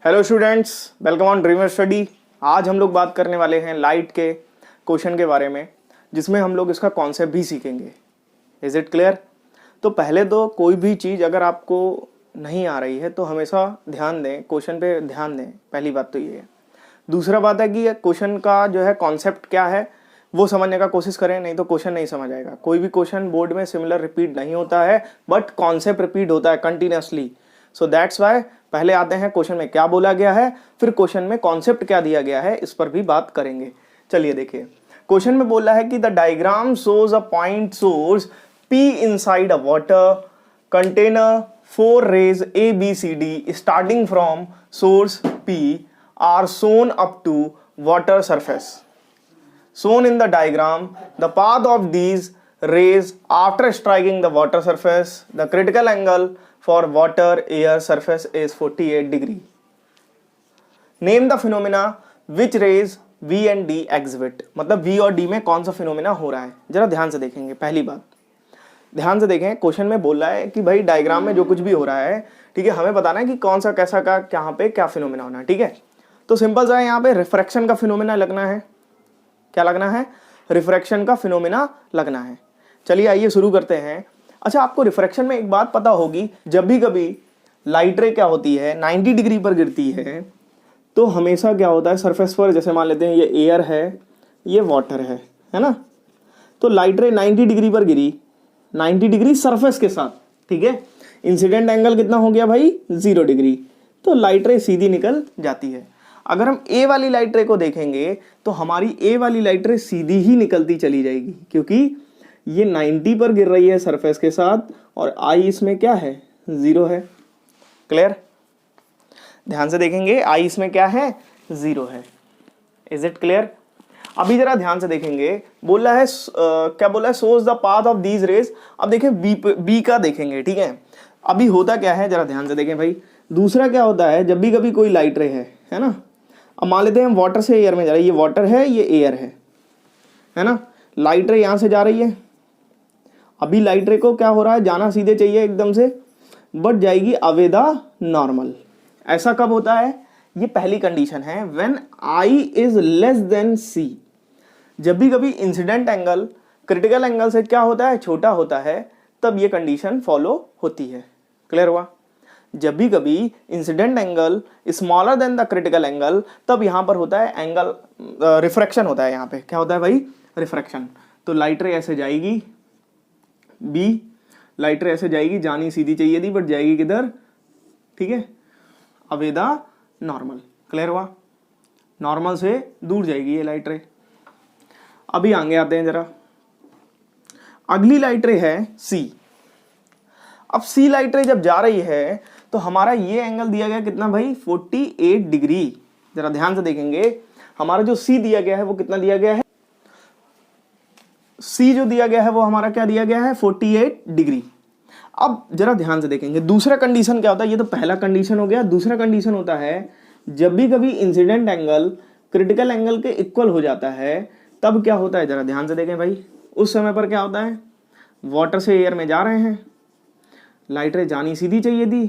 Hello students, welcome on dreamer study. आज हम लोग बात करने वाले हैं लाइट के क्वेश्चन के बारे में, जिसमें हम लोग इसका कॉन्सेप्ट भी सीखेंगे। Is it clear? तो पहले तो कोई भी चीज़ अगर आपको नहीं आ रही है तो हमेशा ध्यान दें, क्वेश्चन पे ध्यान दें। पहली बात तो ये है। दूसरा बात है कि क्वेश्चन का जो है कॉन्सेप्ट क्या है वो समझने का कोशिश करें, नहीं तो क्वेश्चन नहीं समझ आएगा। कोई भी क्वेश्चन बोर्ड में सिमिलर रिपीट नहीं होता है, बट कॉन्सेप्ट रिपीट होता है कंटिन्यूसली। सो दैट्स वाई पहले आते हैं क्वेश्चन में क्या बोला गया है, फिर क्वेश्चन में कॉन्सेप्ट क्या दिया गया है, इस पर भी बात करेंगे। चलिए देखिए, क्वेश्चन में बोला है कि the diagram shows a point source P inside a water container, 4 rays A, B, C, D starting from source P are shown up to water surface. Shown in the diagram, the path of these rays after striking the water surface, the critical angle for water air surface is 48 degree. Name the phenomena which rays V and D exhibit. मतलब V और D में कौन सा phenomena हो रहा है, जरा ध्यान से देखेंगे। पहली बात ध्यान से देखें, क्वेश्चन में बोल रहा है कि भाई डायग्राम में जो कुछ भी हो रहा है, ठीक है, हमें बताना है कि कौन सा कैसा का कहाँ पे क्या फिनोमिना होना है। ठीक है, तो सिंपल सा है, यहाँ पे रिफ्रैक्शन का फिनोमिना लगना है। क्या लगना है? रिफ्रैक्शन का फिनोमिना लगना है। चलिए आइए शुरू करते हैं। अच्छा, आपको रिफ्रैक्शन में एक बात पता होगी, जब भी कभी लाइट रे क्या होती है 90 डिग्री पर गिरती है तो हमेशा क्या होता है सरफेस पर, जैसे मान लेते हैं ये एयर है, ये वाटर है ना। तो लाइट रे 90 डिग्री पर गिरी, 90 डिग्री सरफेस के साथ, ठीक है। इंसिडेंट एंगल कितना हो गया भाई? 0 डिग्री। तो लाइट रे सीधी निकल जाती है। अगर हम ए वाली लाइट रे को देखेंगे तो हमारी ए वाली लाइट रे सीधी ही निकलती चली जाएगी, क्योंकि ये 90 पर गिर रही है सरफेस के साथ और आई इसमें क्या है? 0 है। क्लियर? ध्यान से देखेंगे, आई इसमें क्या है? 0 है। Is it clear? अभी जरा ध्यान से देखेंगे, बोला है क्या बोला है? Shows the path of these raise. अब देखें बी का देखेंगे, ठीक है। अभी होता क्या है, जरा ध्यान से देखें भाई। दूसरा क्या होता है, जब भी कभी कोई लाइट रे है ना, अब मान लेते हैं हम वाटर से एयर में जा रही है, ये वाटर है, ये एयर है ना। लाइट रे यहां से जा रही है। अभी लाइट रे को क्या हो रहा है, जाना सीधे चाहिए एकदम से, बट जाएगी अवे द नॉर्मल। ऐसा कब होता है? ये पहली कंडीशन है, when I is less than C. जब भी कभी इंसिडेंट एंगल क्रिटिकल एंगल से क्या होता है? छोटा होता है, तब ये कंडीशन फॉलो होती है। क्लियर हुआ? जब भी कभी incident angle smaller than the critical angle, तब यहां पर होता है एंगल रिफ्रैक्शन होता है। यहां पे क्या होता है भाई? रिफ्रैक्शन। तो लाइट रे ऐसे जाएगी, बी लाइट रे ऐसे जाएगी, जानी सीधी चाहिए थी बट जाएगी किधर? ठीक है, अवे द नॉर्मल। क्लियर हुआ? नॉर्मल से दूर जाएगी ये लाइट रे। अभी आगे आते हैं जरा। अगली लाइट रे है सी। अब सी लाइट रे जब जा रही है तो हमारा ये एंगल दिया गया कितना भाई? 48 डिग्री। जरा ध्यान से देखेंगे, हमारा जो सी दिया गया है वो कितना दिया गया है? सी जो दिया गया है वो हमारा क्या दिया गया है? 48 डिग्री। अब जरा ध्यान से देखेंगे, दूसरा कंडीशन क्या होता है? ये तो पहला कंडीशन हो गया। दूसरा कंडीशन होता है, जब भी कभी इंसिडेंट एंगल क्रिटिकल एंगल के इक्वल हो जाता है, तब क्या होता है? जरा ध्यान से देखें भाई। उस समय पर क्या होता है? वाटर से एयर में जा रहे हैं, लाइट रे जानी सीधी चाहिए थी,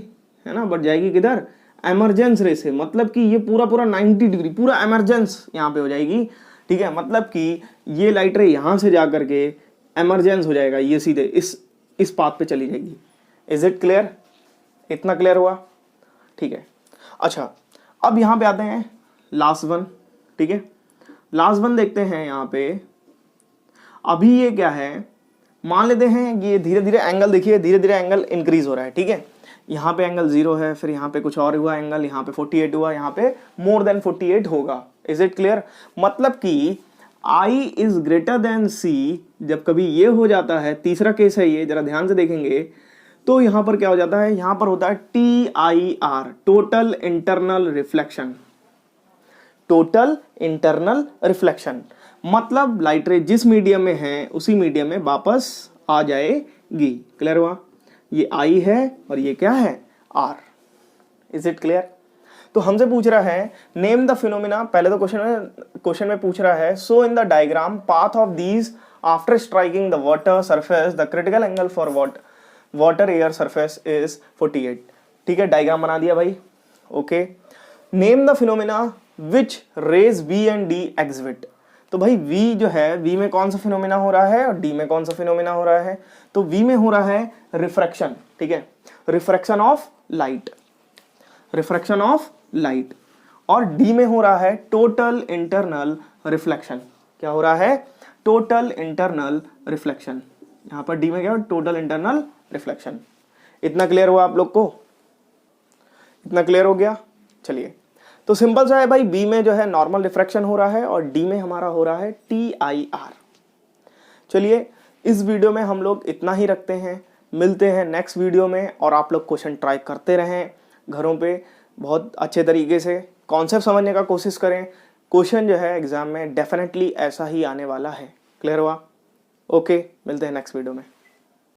है ना, बट जाएगी किधर? एमरजेंस रे से। मतलब कि ये पूरा 90 डिग्री पूरा एमरजेंस यहाँ पे हो जाएगी, ठीक है। मतलब कि ये लाइट रे यहाँ से जा करके एमरजेंस हो जाएगा, ये सीधे इस पाथ पे चली जाएगी। Is it clear? इतना क्लियर हुआ? ठीक है। अच्छा, अब यहाँ पे आते हैं लास्ट वन, ठीक है। लास्ट वन देखते हैं यहाँ पे। अभी ये क्या है, मान लेते हैं ये धीरे धीरे एंगल, देखिए धीरे धीरे एंगल इंक्रीज हो रहा है, ठीक है। यहाँ पे एंगल 0 है, फिर यहाँ पे कुछ और हुआ एंगल, यहाँ पे 48 हुआ, यहाँ पे मोर देन 48 होगा। Is it clear? मतलब कि I is greater than C जब कभी ये हो जाता है, तीसरा केस है ये, जरा ध्यान से देखेंगे तो यहां पर क्या हो जाता है? यहां पर होता है TIR, total internal reflection. Total internal reflection मतलब लाइट रे जिस मीडियम में है उसी मीडियम में वापस आ जाएगी। क्लियर हुआ? ये I है और ये क्या है? R। Is it clear? तो हमसे पूछ रहा है नेम द फिनोमिना। पहले तो क्वेश्चन में पूछ रहा है so in the diagram path of these after striking the water surface the critical angle for water air surface is 48। ठीक है, डायग्राम बना दिया भाई। Okay, name the phenomena which rays V and D exhibit. तो भाई V जो है, V में कौन सा फिनोमेना हो रहा है और D में कौन सा फिनोमेना हो रहा है? तो V में हो रहा है रिफ्रैक्शन, ठीक है, refraction of light, refraction of light. और D में हो रहा है टोटल इंटरनल रिफ्लेक्शन। क्या हो रहा है? Total internal reflection. यहां पर D में क्या है? Total internal reflection. इतना क्लियर हुआ आप लोग को? इतना क्लियर हो गया? चलिए, तो सिंपल सा है भाई, बी में जो है नॉर्मल रिफ्रैक्शन हो रहा है और डी में हमारा हो रहा है TIR। चलिए, इस वीडियो में हम लोग इतना ही रखते हैं, मिलते हैं नेक्स्ट वीडियो में। और आप लोग क्वेश्चन ट्राई करते रहें घरों पे, बहुत अच्छे तरीके से कॉन्सेप्ट समझने का कोशिश करें। क्वेश्चन जो है एग्जाम में डेफिनेटली ऐसा ही आने वाला है। क्लियर हुआ? ओके, मिलते हैं नेक्स्ट वीडियो में।